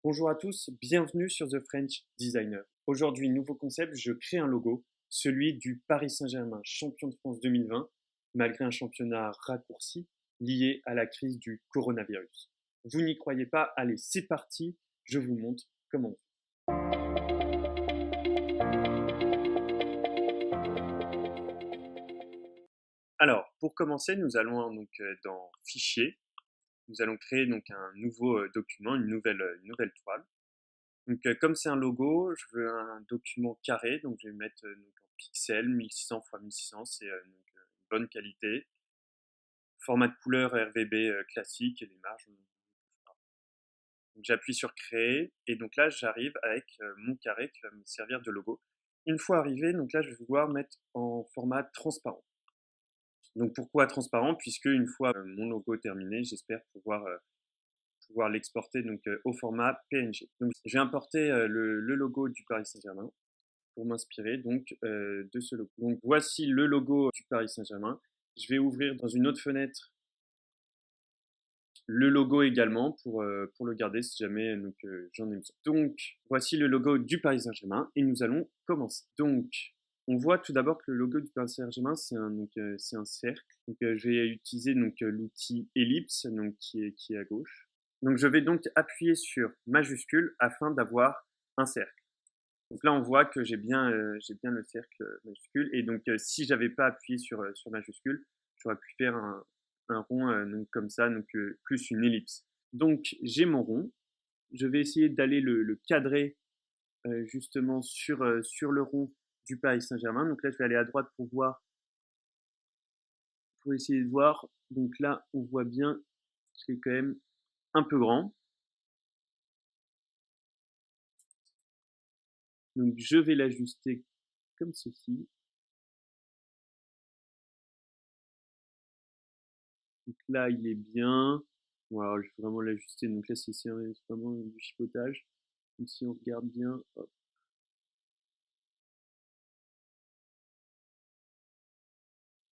Bonjour à tous, bienvenue sur The French Designer. Aujourd'hui, nouveau concept, je crée un logo, celui du Paris Saint-Germain, champion de France 2020, malgré un championnat raccourci lié à la crise du coronavirus. Vous n'y croyez pas? Allez, c'est parti, je vous montre comment. Alors, pour commencer, nous allons dans Fichier, nous allons créer donc un nouveau document, une nouvelle toile. Donc, comme c'est un logo, je veux un document carré, donc je vais mettre donc, en pixels, 1600 x 1600, c'est une bonne qualité. Format de couleur RVB classique et les marges. Donc, j'appuie sur créer et donc là j'arrive avec mon carré qui va me servir de logo. Une fois arrivé, donc là je vais vouloir mettre en format transparent. Donc pourquoi transparent? Puisque une fois mon logo terminé, j'espère pouvoir l'exporter donc au format PNG. Donc j'ai importé le logo du Paris Saint-Germain pour m'inspirer donc de ce logo. Donc voici le logo du Paris Saint-Germain. Je vais ouvrir dans une autre fenêtre le logo également pour le garder si jamais j'en ai besoin. Donc voici le logo du Paris Saint-Germain et nous allons commencer. Donc on voit tout d'abord que le logo du Paris Saint-Germain c'est un cercle. Donc je vais utiliser l'outil ellipse donc qui est à gauche. Donc je vais donc appuyer sur majuscule afin d'avoir un cercle. Donc là, on voit que j'ai bien le cercle majuscule. Et donc, si j'avais pas appuyé sur majuscule, j'aurais pu faire un rond donc comme ça, donc plus une ellipse. Donc, j'ai mon rond. Je vais essayer d'aller le cadrer justement sur le rond du Paris Saint-Germain. Donc là, je vais aller à droite pour essayer de voir. Donc là, on voit bien que c'est quand même un peu grand. Donc, je vais l'ajuster comme ceci. Donc là, il est bien. Bon, alors, je vais vraiment l'ajuster. Donc là, c'est vraiment du chipotage. Donc si on regarde bien, hop.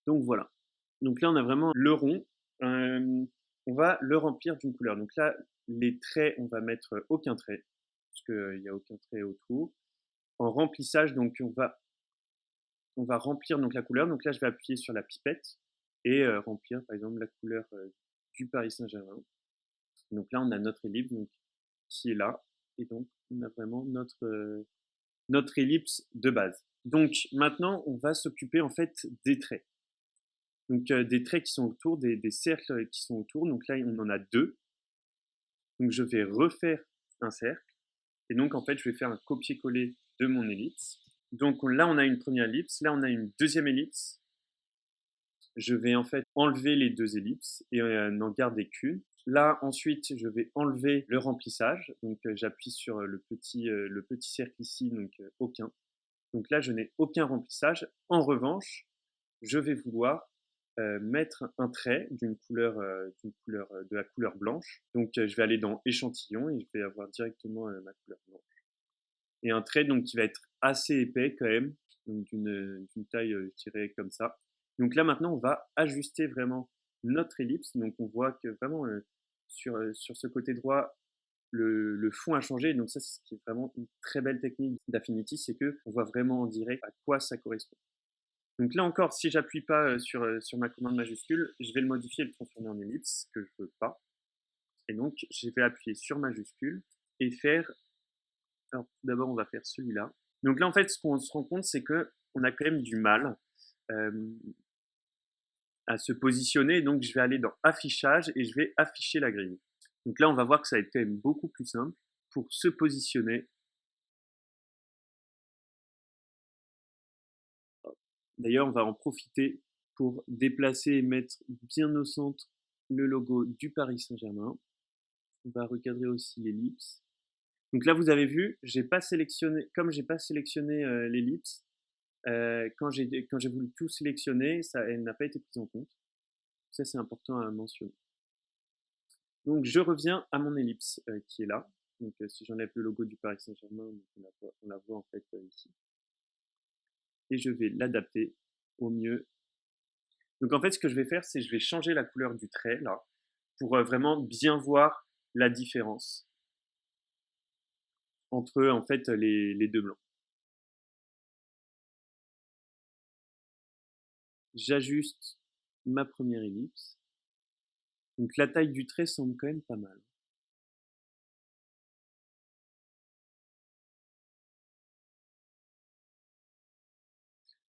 Donc voilà. Donc là, on a vraiment le rond. On va le remplir d'une couleur. Donc là, les traits, on va mettre aucun trait, parce qu'il n'y a aucun trait autour. En remplissage, donc on va remplir donc la couleur. Donc là, je vais appuyer sur la pipette et remplir, par exemple, la couleur du Paris Saint-Germain. Donc là, on a notre ellipse donc, qui est là. Et donc, on a vraiment notre ellipse de base. Donc maintenant, on va s'occuper en fait des traits. Donc des traits qui sont autour, des cercles qui sont autour. Donc là, on en a deux. Donc je vais refaire un cercle. Et donc en fait, je vais faire un copier-coller de mon ellipse. Donc là, on a une première ellipse. Là, on a une deuxième ellipse. Je vais en fait enlever les deux ellipses et n'en garder qu'une. Là, ensuite, je vais enlever le remplissage. Donc j'appuie sur le petit cercle ici, donc aucun. Donc là, je n'ai aucun remplissage. En revanche, je vais vouloir mettre un trait de la couleur blanche. Donc je vais aller dans échantillon et je vais avoir directement ma couleur blanche. Et un trait donc qui va être assez épais quand même, donc d'une taille, je dirais comme ça. Donc là maintenant, on va ajuster vraiment notre ellipse. Donc on voit que vraiment sur ce côté droit, le fond a changé. Donc ça, c'est ce qui est vraiment une très belle technique d'Affinity, c'est que on voit vraiment en direct à quoi ça correspond. Donc là encore, si j'appuie pas sur ma commande majuscule, je vais le modifier et le transformer en ellipse, que je veux pas. Et donc, je vais appuyer sur majuscule et faire. Alors, d'abord, on va faire celui-là. Donc là, en fait, ce qu'on se rend compte, c'est que on a quand même du mal euh, à se positionner. Donc, je vais aller dans affichage et je vais afficher la grille. Donc là, on va voir que ça va être quand même beaucoup plus simple pour se positionner. D'ailleurs, on va en profiter pour déplacer et mettre bien au centre le logo du Paris Saint-Germain. On va recadrer aussi l'ellipse. Donc là, vous avez vu, comme j'ai pas sélectionné l'ellipse, quand j'ai voulu tout sélectionner, elle n'a pas été prise en compte. Ça, c'est important à mentionner. Donc, je reviens à mon ellipse qui est là. Donc, si j'enlève le logo du Paris Saint-Germain, on la voit en fait ici. Et je vais l'adapter au mieux. Donc, en fait, ce que je vais faire, c'est je vais changer la couleur du trait là pour vraiment bien voir la différence. entre en fait les deux blancs. J'ajuste ma première ellipse. Donc la taille du trait semble quand même pas mal.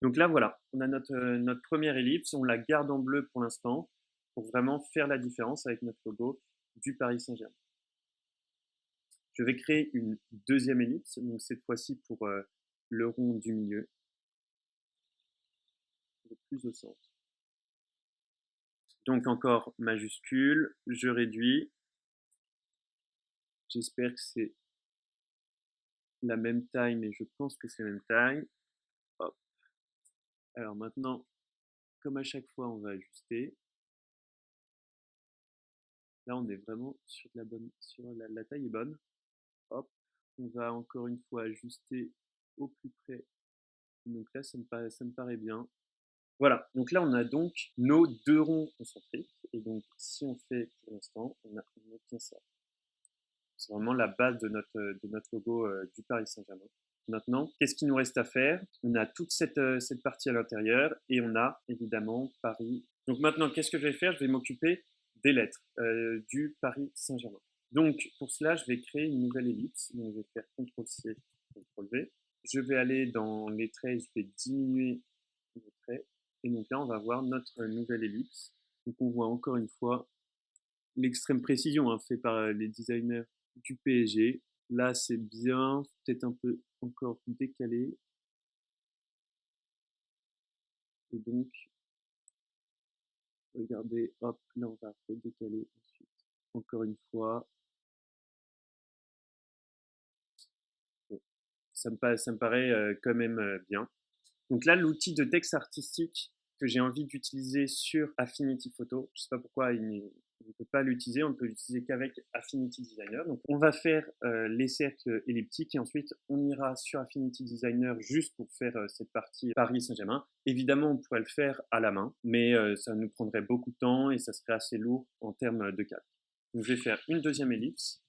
Donc là, voilà, on a notre première ellipse, on la garde en bleu pour l'instant, pour vraiment faire la différence avec notre logo du Paris Saint-Germain. Je vais créer une deuxième ellipse, donc cette fois-ci pour le rond du milieu, le plus au centre. Donc encore majuscule, je réduis. J'espère que c'est la même taille, mais je pense que c'est la même taille. Hop. Alors maintenant, comme à chaque fois, on va ajuster. Là, on est vraiment sur la taille est bonne. Hop. On va encore une fois ajuster au plus près. Donc là, ça me paraît bien. Voilà, donc là, on a donc nos deux ronds concentriques. Et donc, si on fait pour l'instant, on obtient ça. C'est vraiment la base de notre logo du Paris Saint-Germain. Maintenant, qu'est-ce qu'il nous reste à faire? On a toute cette partie à l'intérieur et on a évidemment Paris. Donc maintenant, qu'est-ce que je vais faire? Je vais m'occuper des lettres du Paris Saint-Germain. Donc pour cela, je vais créer une nouvelle ellipse. Donc je vais faire CTRL-C, CTRL-V. Je vais aller dans les traits, je vais diminuer les traits. Et donc là, on va voir notre nouvelle ellipse. Donc on voit encore une fois l'extrême précision fait par les designers du PSG. Là, c'est bien, peut-être un peu encore décalé. Et donc, regardez, hop, là, on va redécaler ensuite. Encore une fois. Bon, ça me paraît quand même bien. Donc là, l'outil de texte artistique que j'ai envie d'utiliser sur Affinity Photo, je ne sais pas pourquoi on ne peut pas l'utiliser, on ne peut l'utiliser qu'avec Affinity Designer. Donc on va faire les cercles elliptiques et ensuite on ira sur Affinity Designer juste pour faire cette partie Paris Saint-Germain. Évidemment, on pourrait le faire à la main, mais ça nous prendrait beaucoup de temps et ça serait assez lourd en termes de calque. Donc je vais faire une deuxième ellipse.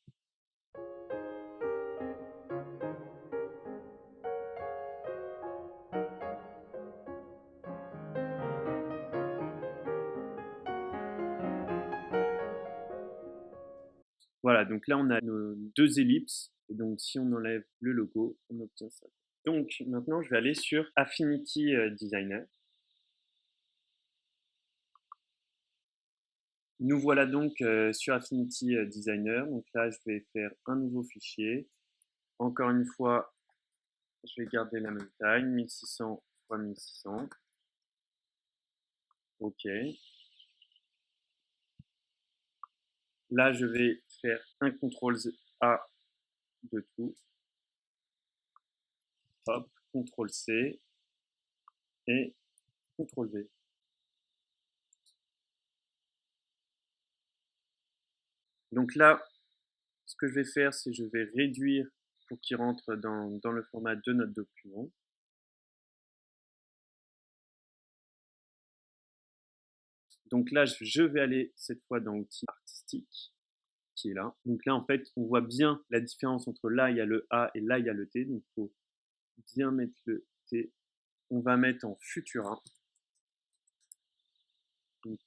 Voilà, donc là on a nos deux ellipses, et donc si on enlève le logo, on obtient ça. Donc maintenant je vais aller sur Affinity Designer. Nous voilà donc sur Affinity Designer, donc là je vais faire un nouveau fichier. Encore une fois, je vais garder la même taille, 1600 x 1600. Ok. Là je vais faire un CTRL-A de tout. Hop, CTRL-C et CTRL-V. Donc là, ce que je vais faire, c'est que je vais réduire pour qu'il rentre dans le format de notre document. Donc là, je vais aller cette fois dans l'outil artistique qui est là. Donc là, en fait, on voit bien la différence entre là, il y a le A et là, il y a le T. Donc il faut bien mettre le T. On va mettre en Futura,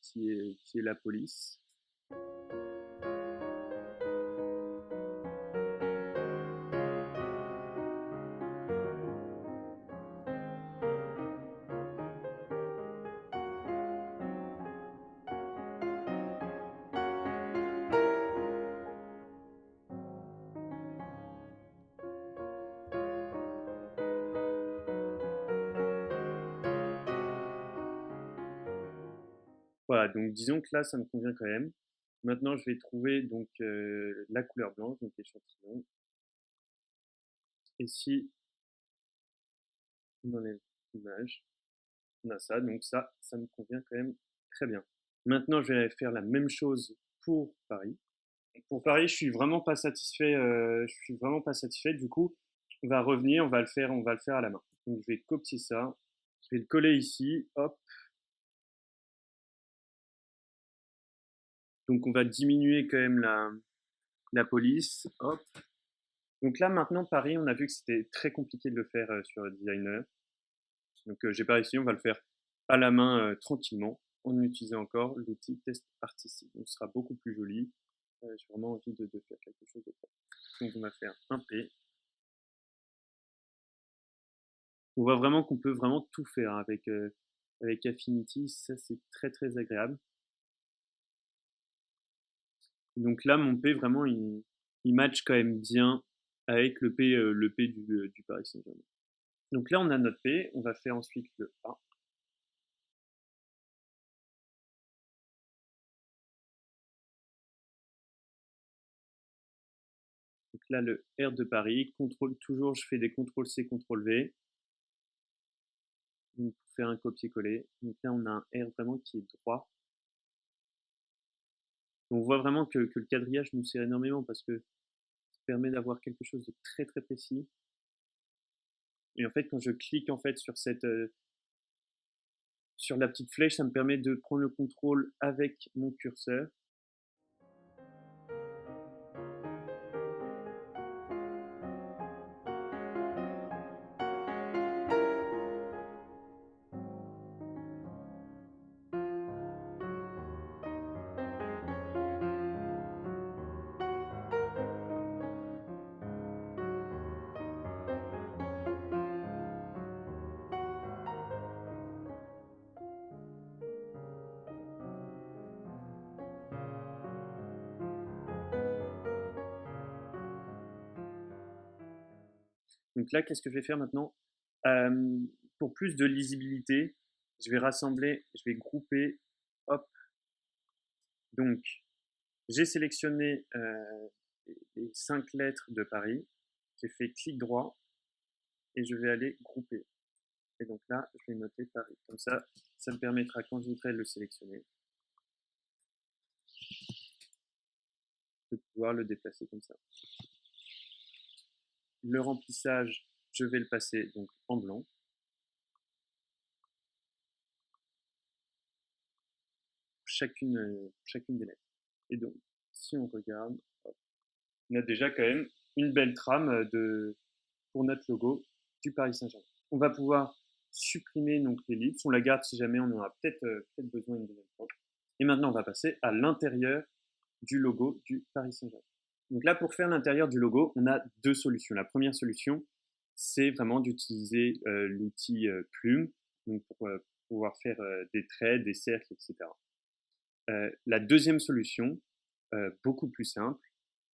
qui est la police. Voilà, donc disons que là, ça me convient quand même. Maintenant, je vais trouver donc la couleur blanche, donc l'échantillon. Et si on enlève l'image, on a ça. Donc ça me convient quand même très bien. Maintenant, je vais faire la même chose pour Paris. Pour Paris, je suis vraiment pas satisfait. Je suis vraiment pas satisfait. Du coup, on va revenir, on va le faire à la main. Donc, je vais copier ça, je vais le coller ici. Hop. Donc, on va diminuer quand même la police. Hop. Donc là, maintenant, Paris, on a vu que c'était très compliqué de le faire sur Designer. Donc j'ai pas réussi, on va le faire à la main tranquillement en utilisant encore l'outil test artistique. Donc ce sera beaucoup plus joli. J'ai vraiment envie de faire quelque chose de propre. Donc on va faire un P. On voit vraiment qu'on peut vraiment tout faire avec Affinity, ça c'est très très agréable. Donc là, mon P vraiment il match quand même bien avec le P du Paris Saint-Germain. Donc là, on a notre P, on va faire ensuite le A. Donc là, le R de Paris, contrôle, toujours je fais des CTRL C, CTRL V. Donc pour faire un copier-coller. Donc là, on a un R vraiment qui est droit. On voit vraiment que le quadrillage nous sert énormément parce que ça permet d'avoir quelque chose de très très précis. Et en fait, quand je clique en fait sur la petite flèche, ça me permet de prendre le contrôle avec mon curseur. Donc là, qu'est-ce que je vais faire maintenant? euh, Pour plus de lisibilité, je vais rassembler, je vais grouper. Hop. Donc, j'ai sélectionné les 5 lettres de Paris. J'ai fait clic droit et je vais aller grouper. Et donc là, je vais noter Paris. Comme ça me permettra, quand je voudrais le sélectionner, de pouvoir le déplacer comme ça. Le remplissage, je vais le passer donc en blanc. Chacune des lettres. Et donc, si on regarde, hop, on a déjà quand même une belle trame pour notre logo du Paris Saint-Germain. On va pouvoir supprimer donc l'ellipse. On la garde si jamais on en a peut-être besoin une deuxième fois. Et maintenant, on va passer à l'intérieur du logo du Paris Saint-Germain. Donc là, pour faire l'intérieur du logo, on a deux solutions. La première solution, c'est vraiment d'utiliser l'outil plume, donc pour pouvoir faire des traits, des cercles, etc. La deuxième solution, beaucoup plus simple,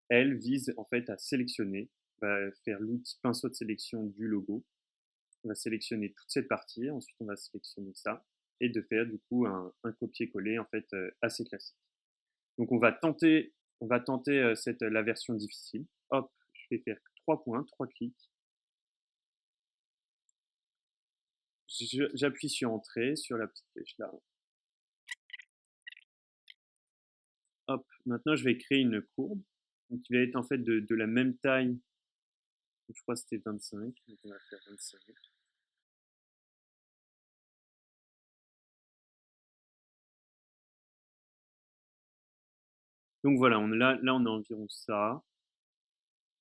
elle vise en fait à sélectionner, va faire l'outil pinceau de sélection du logo. On va sélectionner toute cette partie, ensuite on va sélectionner ça, et de faire du coup un copier-coller en fait assez classique. Donc on va tenter la version difficile. Hop, je vais faire 3 points, 3 clics. J'appuie sur Entrée, sur la petite flèche là. Hop, maintenant je vais créer une courbe, donc qui va être en fait de la même taille. Je crois que c'était 25, donc on va faire 25. Donc voilà, là on a environ ça.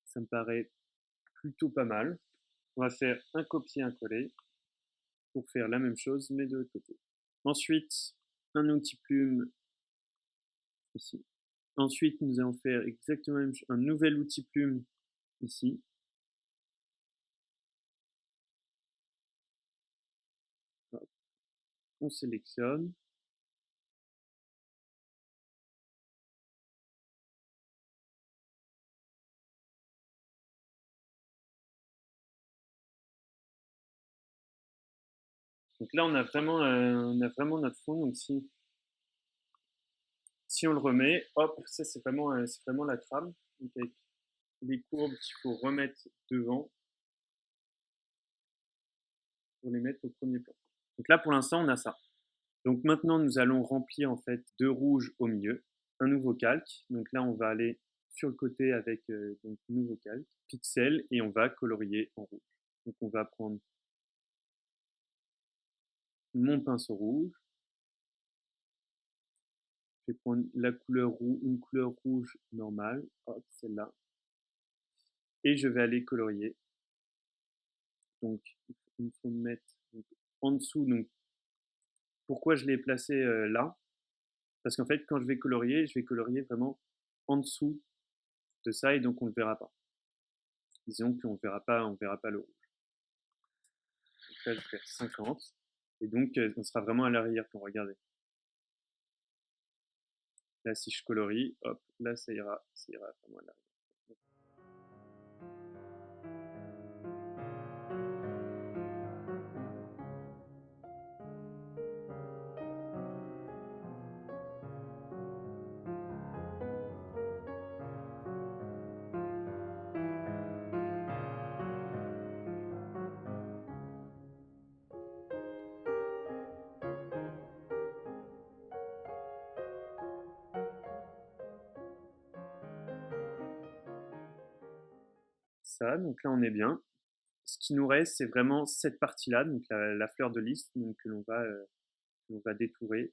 Ça me paraît plutôt pas mal. On va faire un copier, un coller pour faire la même chose, mais de l'autre côté. Ensuite, un outil plume ici. Ensuite, nous allons faire exactement un nouvel outil plume ici. Hop. On sélectionne. Donc là, on a vraiment notre fond. Donc si on le remet, hop, ça c'est vraiment la trame. Donc avec les courbes qu'il faut remettre devant pour les mettre au premier plan. Donc là, pour l'instant, on a ça. Donc maintenant, nous allons remplir en fait de rouge au milieu, un nouveau calque. Donc là, on va aller sur le côté avec donc nouveau calque, pixel, et on va colorier en rouge. Donc on va prendre mon pinceau rouge. Je vais prendre une couleur rouge normale, hop, celle-là. et je vais aller colorier. Donc, il faut me mettre donc, en dessous. Donc, pourquoi je l'ai placé là? Parce qu'en fait, quand je vais colorier vraiment en dessous de ça et donc on ne le verra pas. Disons qu'on on verra pas le rouge. Donc là, je vais faire 50 et donc on sera vraiment à l'arrière quand regardez. Là, si je colorie, hop, là, ça ira vraiment à l'arrière. Ça, donc là, on est bien. Ce qui nous reste, c'est vraiment cette partie-là, donc la fleur de lys, donc que l'on va détourer.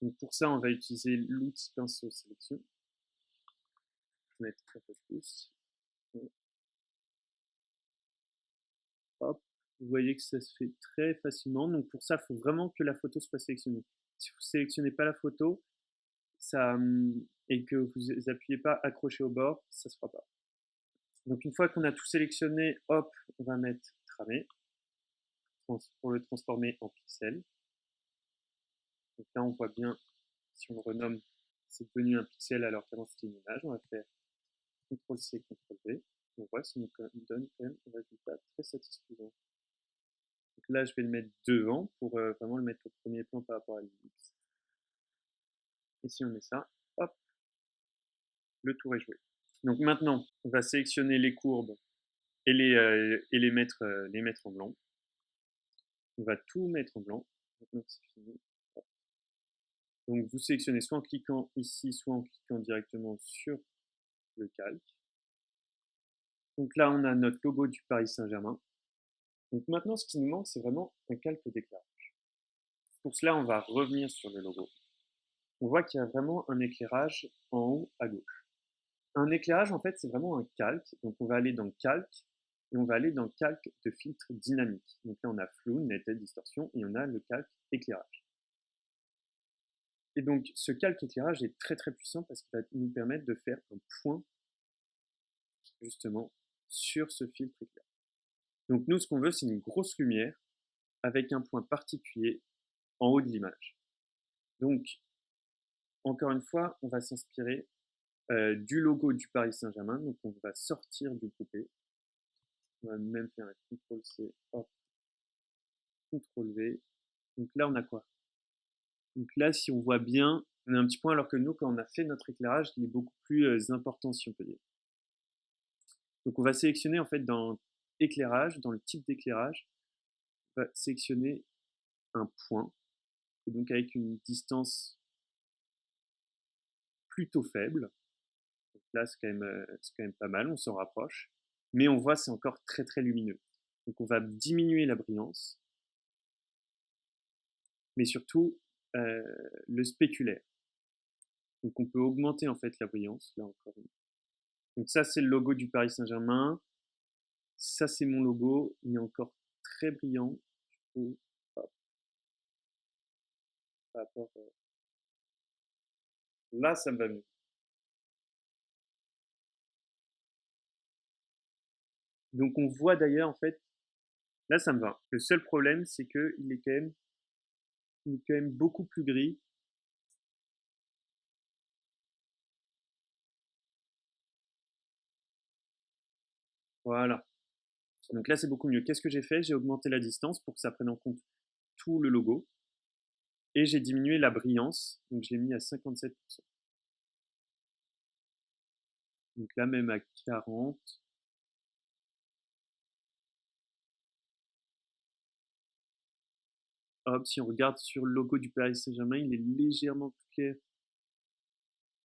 Donc pour ça, on va utiliser l'outil pinceau sélection. Je vais mettre un peu plus. Hop, vous voyez que ça se fait très facilement. Donc pour ça, il faut vraiment que la photo soit sélectionnée. Si vous ne sélectionnez pas la photo, ça, et que vous appuyez pas accroché au bord, ça ne se fera pas. Donc une fois qu'on a tout sélectionné, hop, on va mettre tramé pour le transformer en pixel. Donc là, on voit bien, si on le renomme, c'est devenu un pixel alors qu'avant c'était une image. On va faire CTRL-C, CTRL-V. On voit, ça nous donne quand même un résultat très satisfaisant. Donc là, je vais le mettre devant pour vraiment le mettre au premier plan par rapport à l'ellipse. Et si on met ça, hop, le tour est joué. Donc maintenant, on va sélectionner les courbes et les mettre en blanc. On va tout mettre en blanc. Maintenant, c'est fini. Hop. Donc vous sélectionnez soit en cliquant ici, soit en cliquant directement sur le calque. Donc là, on a notre logo du Paris Saint-Germain. Donc maintenant, ce qui nous manque, c'est vraiment un calque d'éclairage. Pour cela, on va revenir sur le logo. On voit qu'il y a vraiment un éclairage en haut à gauche. Un éclairage, en fait, c'est vraiment un calque. Donc on va aller dans calque et on va aller dans calque de filtre dynamique. Donc là, on a flou, netted, distorsion et on a le calque éclairage. Et donc ce calque éclairage est très très puissant parce qu'il va nous permettre de faire un point justement sur ce filtre éclairage. Donc nous, ce qu'on veut, c'est une grosse lumière avec un point particulier en haut de l'image. Donc, encore une fois, on va s'inspirer du logo du Paris Saint-Germain. Donc, on va sortir du groupé. On va même faire un CTRL-C, hop, CTRL-V. Donc là, on a quoi? Donc là, si on voit bien, on a un petit point, alors que nous, quand on a fait notre éclairage, il est beaucoup plus important, si on peut dire. Donc, on va sélectionner, en fait, dans éclairage, dans le type d'éclairage, on va sélectionner un point, et donc avec une distance plutôt faible. Donc là, c'est quand même pas mal, on s'en rapproche. Mais on voit, c'est encore très très lumineux. Donc on va diminuer la brillance, mais surtout le spéculaire. Donc on peut augmenter en fait la brillance, là encore. Donc ça, c'est le logo du Paris Saint-Germain. Ça, c'est mon logo. Il est encore très brillant. Hop, par rapport, là, ça me va mieux. Donc on voit d'ailleurs, en fait, là, ça me va. Le seul problème, c'est qu'il est quand même beaucoup plus gris. Voilà. Donc là, c'est beaucoup mieux. Qu'est-ce que j'ai fait? J'ai augmenté la distance pour que ça prenne en compte tout le logo. Et j'ai diminué la brillance. Donc je l'ai mis à 57%. Donc là, même à 40. Hop, si on regarde sur le logo du Paris Saint-Germain, il est légèrement plus clair.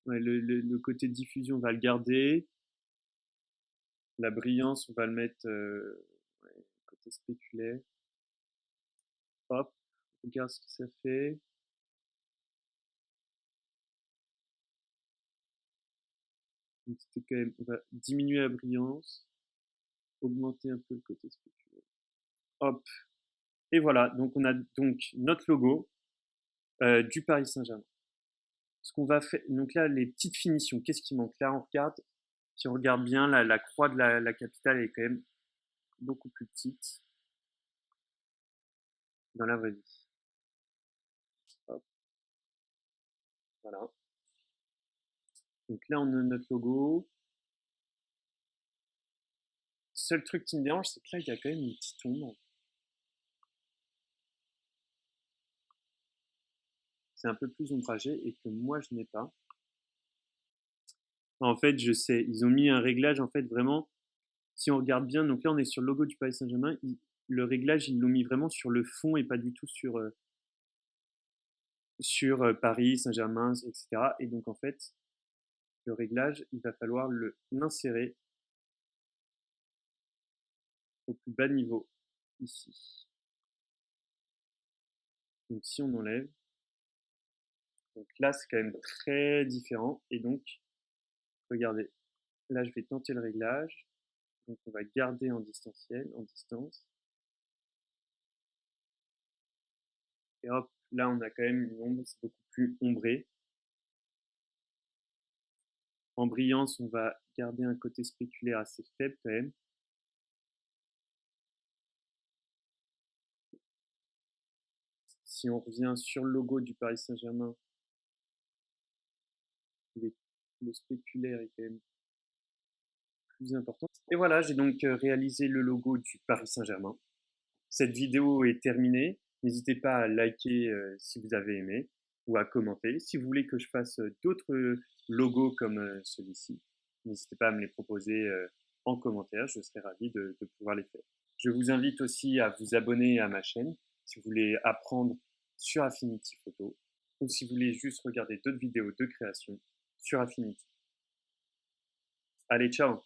Ouais, le côté diffusion, on va le garder. La brillance, on va le mettre ouais, côté spéculaire. Hop, regarde ce que ça fait. Donc c'était quand même, on va diminuer la brillance, augmenter un peu le côté spéculaire. Hop, et voilà, donc on a donc notre logo du Paris Saint-Germain. Ce qu'on va faire, donc là, les petites finitions, qu'est-ce qui manque? Là, on regarde, si on regarde bien, la croix de la capitale est quand même beaucoup plus petite dans la vraie vie. Hop, voilà. Donc là, on a notre logo. Seul truc qui me dérange, c'est que là, il y a quand même une petite ombre. C'est un peu plus ombragé et que moi, je n'ai pas. En fait, je sais, ils ont mis un réglage, en fait, vraiment, si on regarde bien, donc là, on est sur le logo du Paris Saint-Germain, le réglage, ils l'ont mis vraiment sur le fond et pas du tout sur Paris, Saint-Germain, etc. Et donc, en fait, le réglage, il va falloir l'insérer au plus bas niveau, ici. Donc, si on enlève, donc là, c'est quand même très différent. Et donc, regardez, là, je vais tenter le réglage. Donc, on va garder en distanciel, en distance. Et hop, là, on a quand même une ombre, c'est beaucoup plus ombré. En brillance, on va garder un côté spéculaire assez faible quand même. Si on revient sur le logo du Paris Saint-Germain, le spéculaire est quand même plus important. Et voilà, j'ai donc réalisé le logo du Paris Saint-Germain. Cette vidéo est terminée. N'hésitez pas à liker si vous avez aimé ou à commenter. Si vous voulez que je fasse d'autres logos comme celui-ci, n'hésitez pas à me les proposer en commentaire. Je serai ravi de pouvoir les faire. Je vous invite aussi à vous abonner à ma chaîne si vous voulez apprendre sur Affinity Photo ou si vous voulez juste regarder d'autres vidéos de création sur Affinity. Allez, ciao!